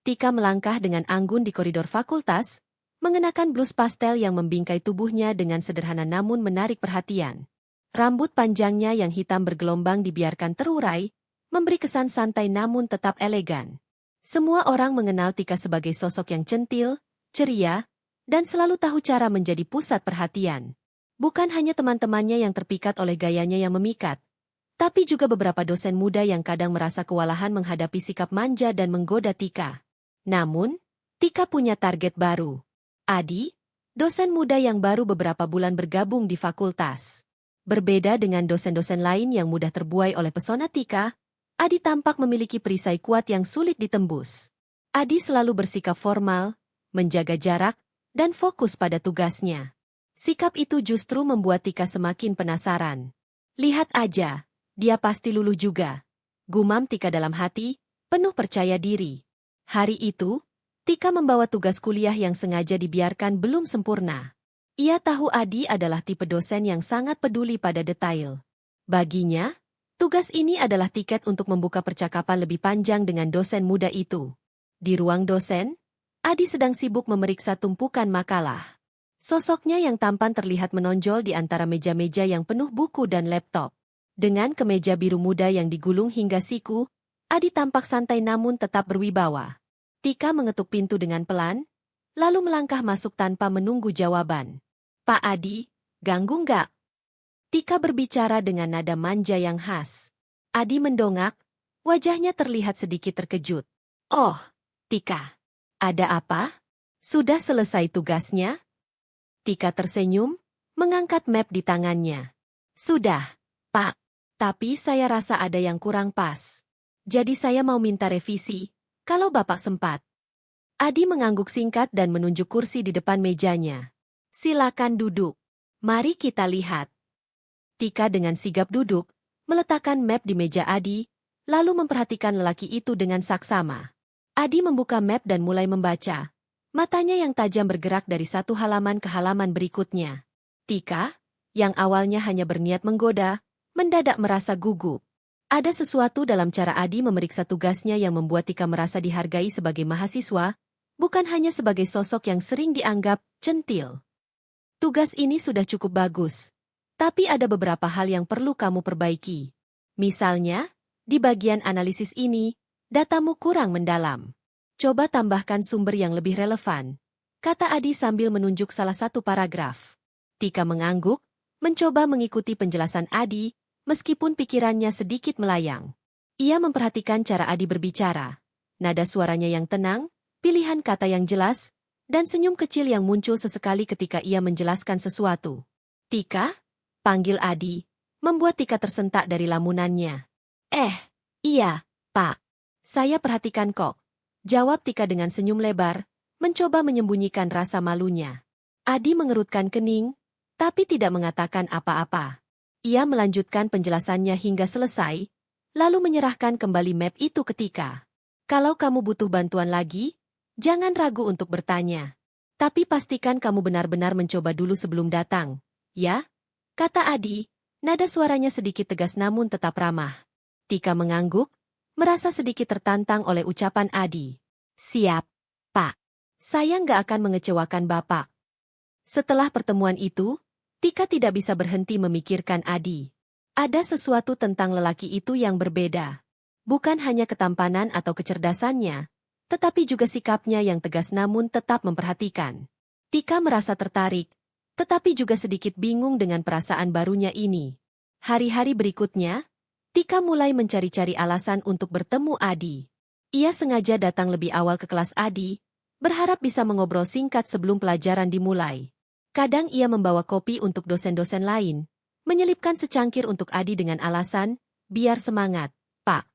Tika melangkah dengan anggun di koridor fakultas, mengenakan blus pastel yang membingkai tubuhnya dengan sederhana namun menarik perhatian. Rambut panjangnya yang hitam bergelombang dibiarkan terurai, memberi kesan santai namun tetap elegan. Semua orang mengenal Tika sebagai sosok yang centil, ceria, dan selalu tahu cara menjadi pusat perhatian. Bukan hanya teman-temannya yang terpikat oleh gayanya yang memikat, tapi juga beberapa dosen muda yang kadang merasa kewalahan menghadapi sikap manja dan menggoda Tika. Namun, Tika punya target baru. Adi, dosen muda yang baru beberapa bulan bergabung di fakultas. Berbeda dengan dosen-dosen lain yang mudah terbuai oleh pesona Tika, Adi tampak memiliki perisai kuat yang sulit ditembus. Adi selalu bersikap formal, menjaga jarak, dan fokus pada tugasnya. Sikap itu justru membuat Tika semakin penasaran. Lihat aja, dia pasti luluh juga. Gumam Tika dalam hati, penuh percaya diri. Hari itu, Tika membawa tugas kuliah yang sengaja dibiarkan belum sempurna. Ia tahu Adi adalah tipe dosen yang sangat peduli pada detail. Baginya, tugas ini adalah tiket untuk membuka percakapan lebih panjang dengan dosen muda itu. Di ruang dosen, Adi sedang sibuk memeriksa tumpukan makalah. Sosoknya yang tampan terlihat menonjol di antara meja-meja yang penuh buku dan laptop. Dengan kemeja biru muda yang digulung hingga siku, Adi tampak santai namun tetap berwibawa. Tika mengetuk pintu dengan pelan, lalu melangkah masuk tanpa menunggu jawaban. Pak Adi, ganggu nggak? Tika berbicara dengan nada manja yang khas. Adi mendongak, wajahnya terlihat sedikit terkejut. Oh, Tika, ada apa? Sudah selesai tugasnya? Tika tersenyum, mengangkat map di tangannya. Sudah, Pak. Tapi saya rasa ada yang kurang pas. Jadi saya mau minta revisi, kalau Bapak sempat. Adi mengangguk singkat dan menunjuk kursi di depan mejanya. Silakan duduk. Mari kita lihat. Tika dengan sigap duduk, meletakkan map di meja Adi, lalu memperhatikan lelaki itu dengan saksama. Adi membuka map dan mulai membaca. Matanya yang tajam bergerak dari satu halaman ke halaman berikutnya. Tika, yang awalnya hanya berniat menggoda, mendadak merasa gugup. Ada sesuatu dalam cara Adi memeriksa tugasnya yang membuat Tika merasa dihargai sebagai mahasiswa, bukan hanya sebagai sosok yang sering dianggap centil. Tugas ini sudah cukup bagus, tapi ada beberapa hal yang perlu kamu perbaiki. Misalnya, di bagian analisis ini, datamu kurang mendalam. Coba tambahkan sumber yang lebih relevan, kata Adi sambil menunjuk salah satu paragraf. Tika mengangguk, mencoba mengikuti penjelasan Adi, meskipun pikirannya sedikit melayang. Ia memperhatikan cara Adi berbicara, nada suaranya yang tenang, pilihan kata yang jelas, dan senyum kecil yang muncul sesekali ketika ia menjelaskan sesuatu. Tika, panggil Adi, membuat Tika tersentak dari lamunannya. Iya, Pak. Saya perhatikan kok. Jawab Tika dengan senyum lebar, mencoba menyembunyikan rasa malunya. Adi mengerutkan kening, tapi tidak mengatakan apa-apa. Ia melanjutkan penjelasannya hingga selesai, lalu menyerahkan kembali map itu ke Tika. Kalau kamu butuh bantuan lagi, jangan ragu untuk bertanya. Tapi pastikan kamu benar-benar mencoba dulu sebelum datang, ya? Kata Adi, nada suaranya sedikit tegas namun tetap ramah. Tika mengangguk, merasa sedikit tertantang oleh ucapan Adi. Siap, Pak. Saya nggak akan mengecewakan Bapak. Setelah pertemuan itu, Tika tidak bisa berhenti memikirkan Adi. Ada sesuatu tentang lelaki itu yang berbeda. Bukan hanya ketampanan atau kecerdasannya, tetapi juga sikapnya yang tegas namun tetap memperhatikan. Tika merasa tertarik, tetapi juga sedikit bingung dengan perasaan barunya ini. Hari-hari berikutnya, Tika mulai mencari-cari alasan untuk bertemu Adi. Ia sengaja datang lebih awal ke kelas Adi, berharap bisa mengobrol singkat sebelum pelajaran dimulai. Kadang ia membawa kopi untuk dosen-dosen lain, menyelipkan secangkir untuk Adi dengan alasan, biar semangat, Pak.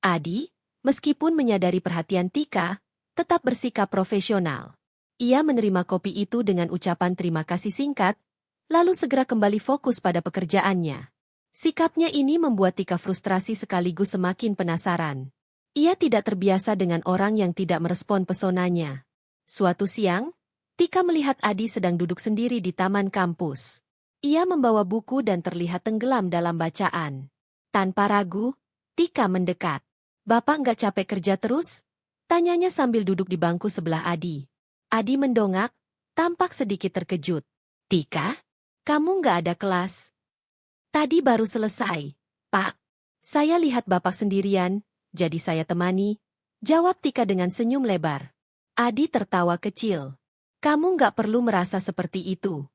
Adi, meskipun menyadari perhatian Tika, tetap bersikap profesional. Ia menerima kopi itu dengan ucapan terima kasih singkat, lalu segera kembali fokus pada pekerjaannya. Sikapnya ini membuat Tika frustrasi sekaligus semakin penasaran. Ia tidak terbiasa dengan orang yang tidak merespon pesonanya. Suatu siang, Tika melihat Adi sedang duduk sendiri di taman kampus. Ia membawa buku dan terlihat tenggelam dalam bacaan. Tanpa ragu, Tika mendekat. Bapak nggak capek kerja terus? Tanyanya sambil duduk di bangku sebelah Adi. Adi mendongak, tampak sedikit terkejut. Tika, kamu nggak ada kelas? Tadi baru selesai, Pak. Saya lihat Bapak sendirian, jadi saya temani. Jawab Tika dengan senyum lebar. Adi tertawa kecil. Kamu nggak perlu merasa seperti itu.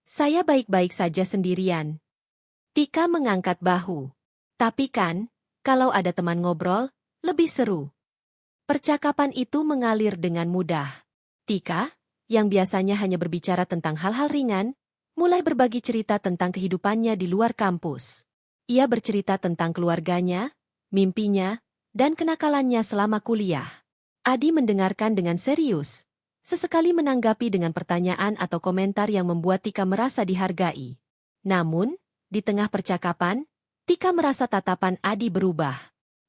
Saya baik-baik saja sendirian. Tika mengangkat bahu. Tapi kan, kalau ada teman ngobrol, lebih seru. Percakapan itu mengalir dengan mudah. Tika, yang biasanya hanya berbicara tentang hal-hal ringan, mulai berbagi cerita tentang kehidupannya di luar kampus. Ia bercerita tentang keluarganya, mimpinya, dan kenakalannya selama kuliah. Adi mendengarkan dengan serius, sesekali menanggapi dengan pertanyaan atau komentar yang membuat Tika merasa dihargai. Namun, di tengah percakapan, Tika merasa tatapan Adi berubah.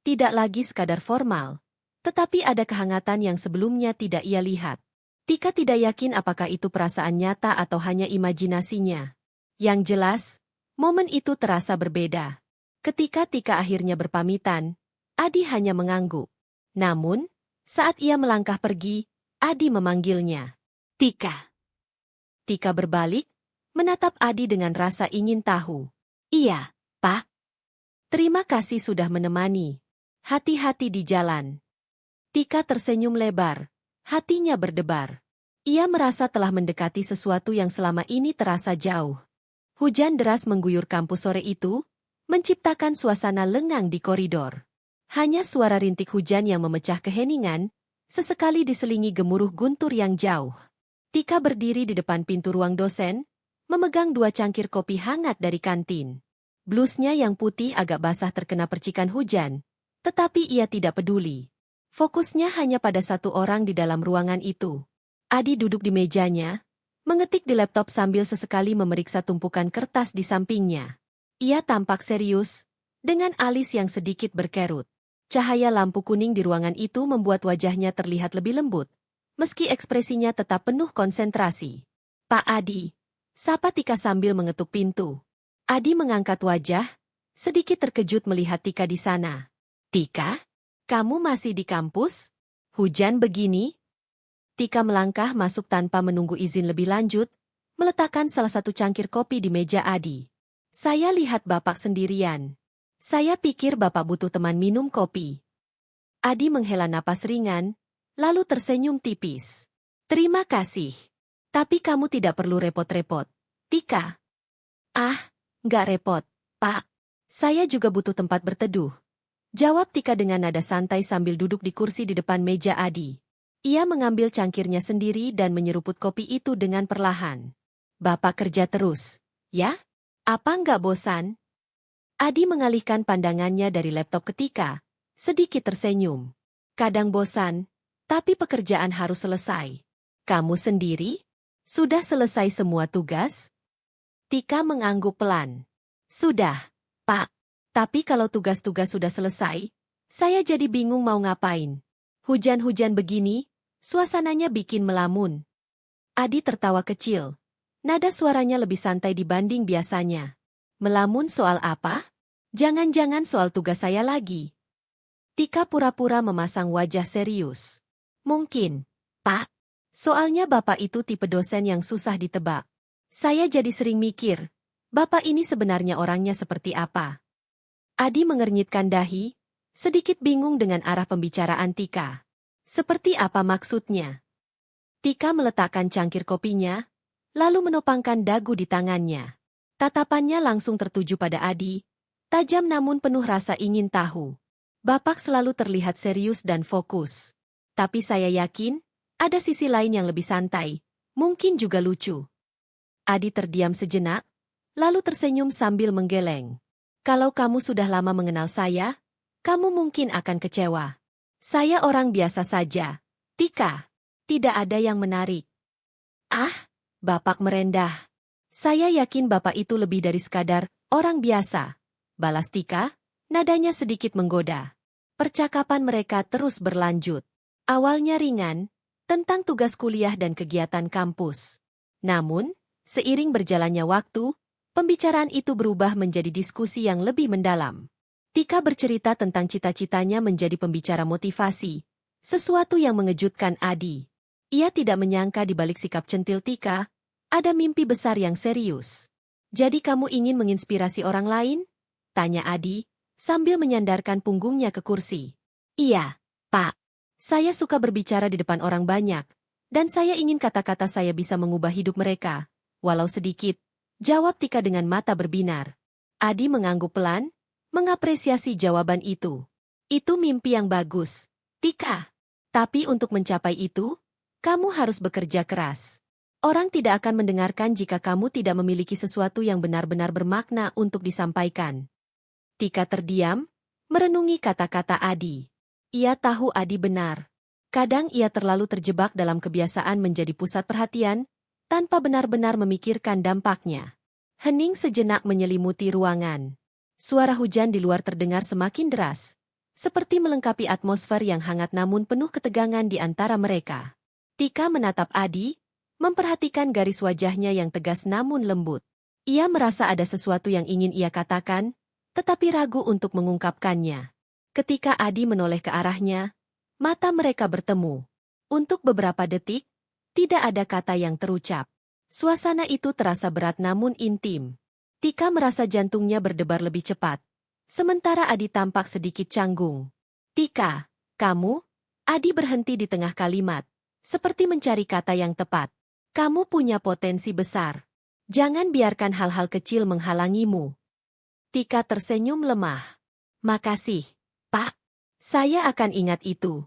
Tidak lagi sekadar formal, tetapi ada kehangatan yang sebelumnya tidak ia lihat. Tika tidak yakin apakah itu perasaan nyata atau hanya imajinasinya. Yang jelas, momen itu terasa berbeda. Ketika Tika akhirnya berpamitan, Adi hanya mengangguk. Namun, saat ia melangkah pergi, Adi memanggilnya. Tika. Tika berbalik, menatap Adi dengan rasa ingin tahu. Iya, Pak. Terima kasih sudah menemani. Hati-hati di jalan. Tika tersenyum lebar. Hatinya berdebar. Ia merasa telah mendekati sesuatu yang selama ini terasa jauh. Hujan deras mengguyur kampus sore itu, menciptakan suasana lengang di koridor. Hanya suara rintik hujan yang memecah keheningan, sesekali diselingi gemuruh guntur yang jauh. Tika berdiri di depan pintu ruang dosen, memegang 2 cangkir kopi hangat dari kantin. Blusnya yang putih agak basah terkena percikan hujan, tetapi ia tidak peduli. Fokusnya hanya pada satu orang di dalam ruangan itu. Adi duduk di mejanya, mengetik di laptop sambil sesekali memeriksa tumpukan kertas di sampingnya. Ia tampak serius, dengan alis yang sedikit berkerut. Cahaya lampu kuning di ruangan itu membuat wajahnya terlihat lebih lembut, meski ekspresinya tetap penuh konsentrasi. Pak Adi, sapa Tika sambil mengetuk pintu. Adi mengangkat wajah, sedikit terkejut melihat Tika di sana. Tika? Kamu masih di kampus? Hujan begini? Tika melangkah masuk tanpa menunggu izin lebih lanjut, meletakkan salah satu cangkir kopi di meja Adi. Saya lihat Bapak sendirian. Saya pikir Bapak butuh teman minum kopi. Adi menghela napas ringan, lalu tersenyum tipis. Terima kasih. Tapi kamu tidak perlu repot-repot. Tika. Ah, nggak repot, Pak. Saya juga butuh tempat berteduh. Jawab Tika dengan nada santai sambil duduk di kursi di depan meja Adi. Ia mengambil cangkirnya sendiri dan menyeruput kopi itu dengan perlahan. Bapak kerja terus, ya? Apa nggak bosan? Adi mengalihkan pandangannya dari laptop ke Tika, sedikit tersenyum. Kadang bosan, tapi pekerjaan harus selesai. Kamu sendiri? Sudah selesai semua tugas? Tika mengangguk pelan. Sudah, Pak. Tapi kalau tugas-tugas sudah selesai, saya jadi bingung mau ngapain. Hujan-hujan begini, suasananya bikin melamun. Adi tertawa kecil. Nada suaranya lebih santai dibanding biasanya. Melamun soal apa? Jangan-jangan soal tugas saya lagi. Tika pura-pura memasang wajah serius. Mungkin, Pak. Soalnya Bapak itu tipe dosen yang susah ditebak. Saya jadi sering mikir, Bapak ini sebenarnya orangnya seperti apa? Adi mengernyitkan dahi, sedikit bingung dengan arah pembicaraan Tika. Seperti apa maksudnya? Tika meletakkan cangkir kopinya, lalu menopangkan dagu di tangannya. Tatapannya langsung tertuju pada Adi, tajam namun penuh rasa ingin tahu. Bapak selalu terlihat serius dan fokus. Tapi saya yakin, ada sisi lain yang lebih santai, mungkin juga lucu. Adi terdiam sejenak, lalu tersenyum sambil menggeleng. Kalau kamu sudah lama mengenal saya, kamu mungkin akan kecewa. Saya orang biasa saja. Tika, tidak ada yang menarik. Ah, Bapak merendah. Saya yakin Bapak itu lebih dari sekadar orang biasa. Balas Tika, nadanya sedikit menggoda. Percakapan mereka terus berlanjut. Awalnya ringan, tentang tugas kuliah dan kegiatan kampus. Namun, seiring berjalannya waktu, pembicaraan itu berubah menjadi diskusi yang lebih mendalam. Tika bercerita tentang cita-citanya menjadi pembicara motivasi, Sesuatu yang mengejutkan Adi. Ia tidak menyangka di balik sikap centil Tika, ada mimpi besar yang serius. Jadi kamu ingin menginspirasi orang lain? Tanya Adi, sambil menyandarkan punggungnya ke kursi. Iya, Pak. Saya suka berbicara di depan orang banyak, dan saya ingin kata-kata saya bisa mengubah hidup mereka, walau sedikit, jawab Tika dengan mata berbinar. Adi mengangguk pelan, mengapresiasi jawaban itu. Itu mimpi yang bagus, Tika. Tapi untuk mencapai itu, kamu harus bekerja keras. Orang tidak akan mendengarkan jika kamu tidak memiliki sesuatu yang benar-benar bermakna untuk disampaikan. Tika terdiam, merenungi kata-kata Adi. Ia tahu Adi benar. Kadang ia terlalu terjebak dalam kebiasaan menjadi pusat perhatian, tanpa benar-benar memikirkan dampaknya. Hening sejenak menyelimuti ruangan. Suara hujan di luar terdengar semakin deras, seperti melengkapi atmosfer yang hangat namun penuh ketegangan di antara mereka. Tika menatap Adi, memperhatikan garis wajahnya yang tegas namun lembut. Ia merasa ada sesuatu yang ingin ia katakan, tetapi ragu untuk mengungkapkannya. Ketika Adi menoleh ke arahnya, mata mereka bertemu. Untuk beberapa detik, tidak ada kata yang terucap. Suasana itu terasa berat namun intim. Tika merasa jantungnya berdebar lebih cepat. Sementara Adi tampak sedikit canggung. Tika, kamu? Adi berhenti di tengah kalimat, seperti mencari kata yang tepat. Kamu punya potensi besar. Jangan biarkan hal-hal kecil menghalangimu. Tika tersenyum lemah. Makasih, Pak. Saya akan ingat itu.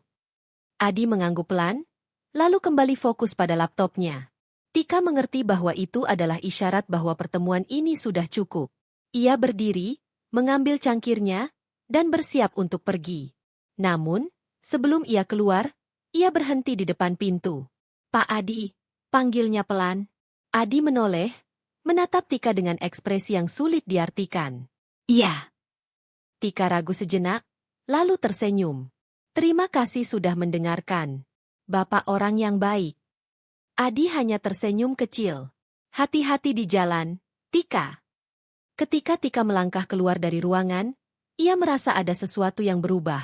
Adi mengangguk pelan, lalu kembali fokus pada laptopnya. Tika mengerti bahwa itu adalah isyarat bahwa pertemuan ini sudah cukup. Ia berdiri, mengambil cangkirnya, dan bersiap untuk pergi. Namun, sebelum ia keluar, ia berhenti di depan pintu. Pak Adi. Panggilnya pelan. Adi menoleh, menatap Tika dengan ekspresi yang sulit diartikan. Iya. Tika ragu sejenak, lalu tersenyum. Terima kasih sudah mendengarkan. Bapak orang yang baik. Adi hanya tersenyum kecil. Hati-hati di jalan, Tika. Ketika Tika melangkah keluar dari ruangan, ia merasa ada sesuatu yang berubah.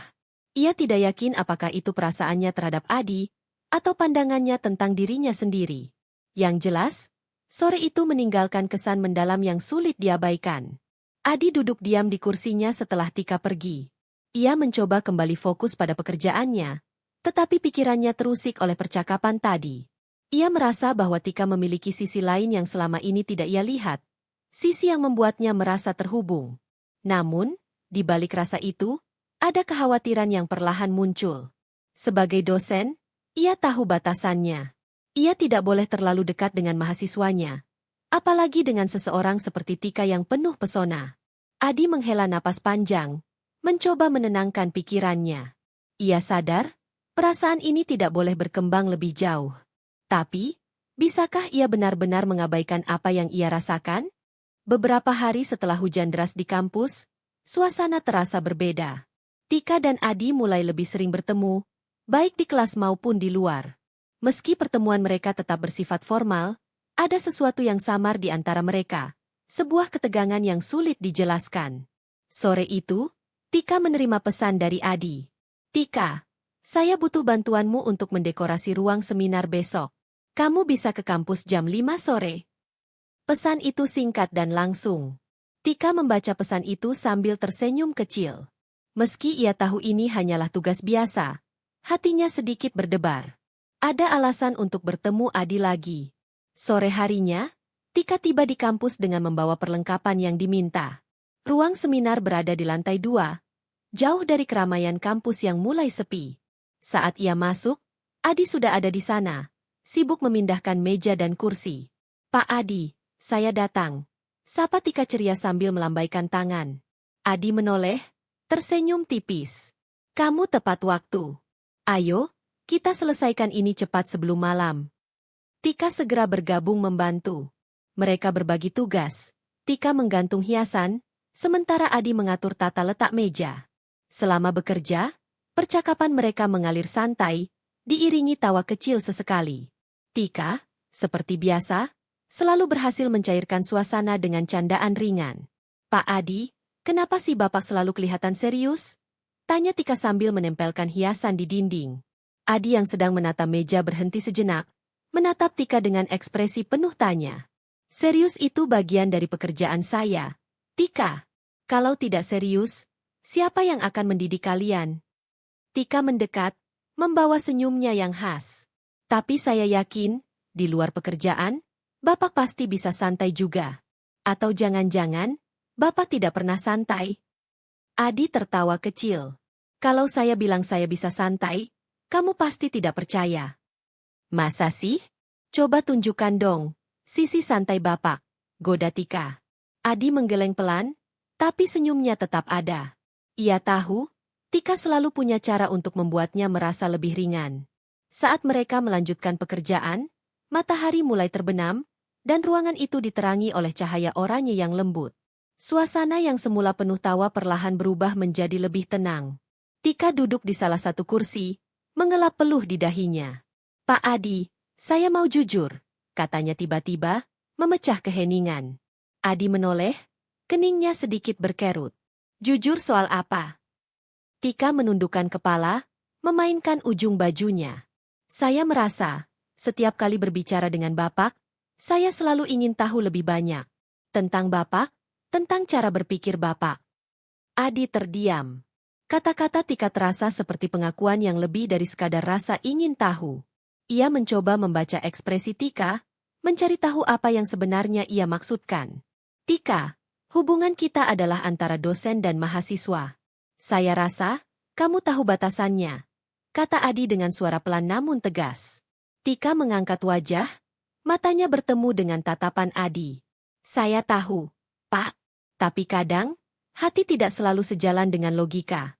Ia tidak yakin apakah itu perasaannya terhadap Adi, atau pandangannya tentang dirinya sendiri. Yang jelas, sore itu meninggalkan kesan mendalam yang sulit diabaikan. Adi duduk diam di kursinya setelah Tika pergi. Ia mencoba kembali fokus pada pekerjaannya, tetapi pikirannya terusik oleh percakapan tadi. Ia merasa bahwa Tika memiliki sisi lain yang selama ini tidak ia lihat, sisi yang membuatnya merasa terhubung. Namun, di balik rasa itu, ada kekhawatiran yang perlahan muncul. Sebagai dosen, ia tahu batasannya. Ia tidak boleh terlalu dekat dengan mahasiswanya, apalagi dengan seseorang seperti Tika yang penuh pesona. Adi menghela napas panjang, mencoba menenangkan pikirannya. Ia sadar, perasaan ini tidak boleh berkembang lebih jauh. Tapi, bisakah ia benar-benar mengabaikan apa yang ia rasakan? Beberapa hari setelah hujan deras di kampus, suasana terasa berbeda. Tika dan Adi mulai lebih sering bertemu, baik di kelas maupun di luar. Meski pertemuan mereka tetap bersifat formal, ada sesuatu yang samar di antara mereka, sebuah ketegangan yang sulit dijelaskan. Sore itu, Tika menerima pesan dari Adi. Tika, saya butuh bantuanmu untuk mendekorasi ruang seminar besok. Kamu bisa ke kampus jam 5 sore. Pesan itu singkat dan langsung. Tika membaca pesan itu sambil tersenyum kecil. Meski ia tahu ini hanyalah tugas biasa, hatinya sedikit berdebar. Ada alasan untuk bertemu Adi lagi. Sore harinya, Tika tiba di kampus dengan membawa perlengkapan yang diminta. Ruang seminar berada di lantai 2, jauh dari keramaian kampus yang mulai sepi. Saat ia masuk, Adi sudah ada di sana, sibuk memindahkan meja dan kursi. Pak Adi, saya datang. Sapa Tika ceria sambil melambaikan tangan. Adi menoleh, tersenyum tipis. Kamu tepat waktu. Ayo, kita selesaikan ini cepat sebelum malam. Tika segera bergabung membantu. Mereka berbagi tugas. Tika menggantung hiasan, sementara Adi mengatur tata letak meja. Selama bekerja, percakapan mereka mengalir santai, diiringi tawa kecil sesekali. Tika, seperti biasa, selalu berhasil mencairkan suasana dengan candaan ringan. Pak Adi, kenapa sih Bapak selalu kelihatan serius? Tanya Tika sambil menempelkan hiasan di dinding. Adi yang sedang menata meja berhenti sejenak, menatap Tika dengan ekspresi penuh tanya. Serius itu bagian dari pekerjaan saya, Tika. Kalau tidak serius, siapa yang akan mendidik kalian? Tika mendekat, membawa senyumnya yang khas. Tapi saya yakin, di luar pekerjaan, Bapak pasti bisa santai juga. Atau jangan-jangan, Bapak tidak pernah santai? Adi tertawa kecil. Kalau saya bilang saya bisa santai, kamu pasti tidak percaya. Masa sih? Coba tunjukkan dong, sisi santai Bapak, goda Tika. Adi menggeleng pelan, tapi senyumnya tetap ada. Ia tahu, Tika selalu punya cara untuk membuatnya merasa lebih ringan. Saat mereka melanjutkan pekerjaan, matahari mulai terbenam, dan ruangan itu diterangi oleh cahaya oranye yang lembut. Suasana yang semula penuh tawa perlahan berubah menjadi lebih tenang. Tika duduk di salah satu kursi, mengelap peluh di dahinya. Pak Adi, saya mau jujur, katanya tiba-tiba, memecah keheningan. Adi menoleh, keningnya sedikit berkerut. Jujur soal apa? Tika menundukkan kepala, memainkan ujung bajunya. Saya merasa, setiap kali berbicara dengan Bapak, saya selalu ingin tahu lebih banyak. Tentang Bapak, tentang cara berpikir Bapak. Adi terdiam. Kata-kata Tika terasa seperti pengakuan yang lebih dari sekadar rasa ingin tahu. Ia mencoba membaca ekspresi Tika, mencari tahu apa yang sebenarnya ia maksudkan. Tika, hubungan kita adalah antara dosen dan mahasiswa. Saya rasa, kamu tahu batasannya, kata Adi dengan suara pelan namun tegas. Tika mengangkat wajah, matanya bertemu dengan tatapan Adi. Saya tahu, Pak. Tapi kadang, hati tidak selalu sejalan dengan logika.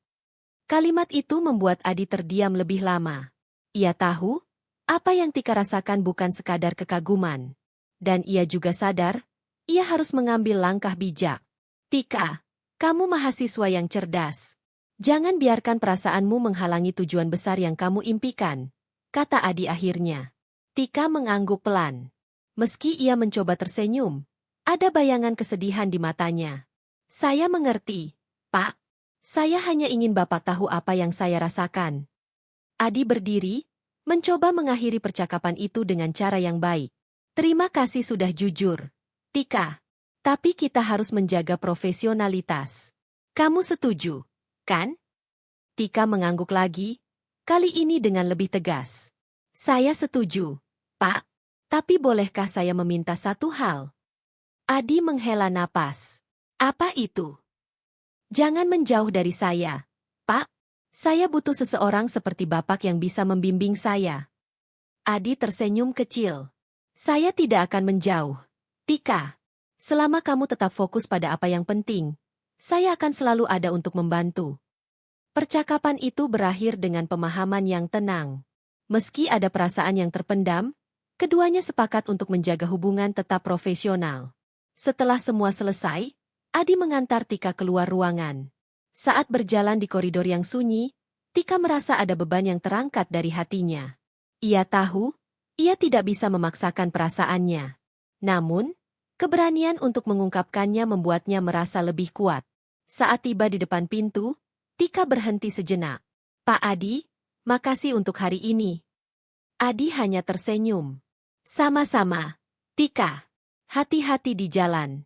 Kalimat itu membuat Adi terdiam lebih lama. Ia tahu, apa yang Tika rasakan bukan sekadar kekaguman. Dan ia juga sadar, ia harus mengambil langkah bijak. Tika, kamu mahasiswa yang cerdas. Jangan biarkan perasaanmu menghalangi tujuan besar yang kamu impikan, kata Adi akhirnya. Tika mengangguk pelan. Meski ia mencoba tersenyum, ada bayangan kesedihan di matanya. Saya mengerti, Pak. Saya hanya ingin Bapak tahu apa yang saya rasakan. Adi berdiri, mencoba mengakhiri percakapan itu dengan cara yang baik. Terima kasih sudah jujur, Tika. Tapi kita harus menjaga profesionalitas. Kamu setuju, kan? Tika mengangguk lagi, kali ini dengan lebih tegas. Saya setuju, Pak. Tapi bolehkah saya meminta satu hal? Adi menghela napas. Apa itu? Jangan menjauh dari saya, Pak. Saya butuh seseorang seperti Bapak yang bisa membimbing saya. Adi tersenyum kecil. Saya tidak akan menjauh, Tika. Selama kamu tetap fokus pada apa yang penting, saya akan selalu ada untuk membantu. Percakapan itu berakhir dengan pemahaman yang tenang. Meski ada perasaan yang terpendam, keduanya sepakat untuk menjaga hubungan tetap profesional. Setelah semua selesai, Adi mengantar Tika keluar ruangan. Saat berjalan di koridor yang sunyi, Tika merasa ada beban yang terangkat dari hatinya. Ia tahu, ia tidak bisa memaksakan perasaannya. Namun, keberanian untuk mengungkapkannya membuatnya merasa lebih kuat. Saat tiba di depan pintu, Tika berhenti sejenak. Pak Adi, makasih untuk hari ini. Adi hanya tersenyum. Sama-sama, Tika. Hati-hati di jalan.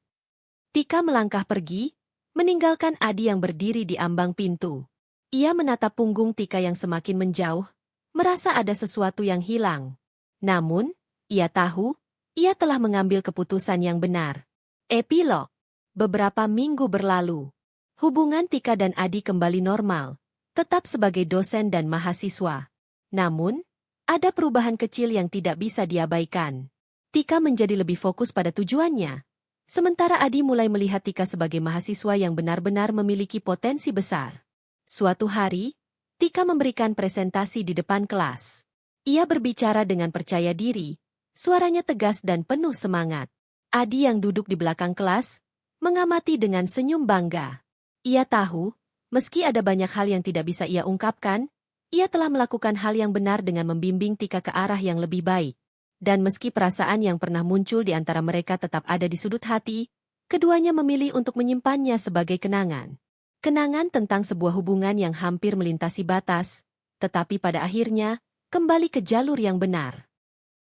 Tika melangkah pergi, meninggalkan Adi yang berdiri di ambang pintu. Ia menatap punggung Tika yang semakin menjauh, merasa ada sesuatu yang hilang. Namun, ia tahu, ia telah mengambil keputusan yang benar. Epilog. Beberapa minggu berlalu. Hubungan Tika dan Adi kembali normal, tetap sebagai dosen dan mahasiswa. Namun, ada perubahan kecil yang tidak bisa diabaikan. Tika menjadi lebih fokus pada tujuannya. Sementara Adi mulai melihat Tika sebagai mahasiswa yang benar-benar memiliki potensi besar. Suatu hari, Tika memberikan presentasi di depan kelas. Ia berbicara dengan percaya diri, suaranya tegas dan penuh semangat. Adi yang duduk di belakang kelas, mengamati dengan senyum bangga. Ia tahu, meski ada banyak hal yang tidak bisa ia ungkapkan, ia telah melakukan hal yang benar dengan membimbing Tika ke arah yang lebih baik. Dan meski perasaan yang pernah muncul di antara mereka tetap ada di sudut hati, keduanya memilih untuk menyimpannya sebagai kenangan. Kenangan tentang sebuah hubungan yang hampir melintasi batas, tetapi pada akhirnya, Kembali ke jalur yang benar.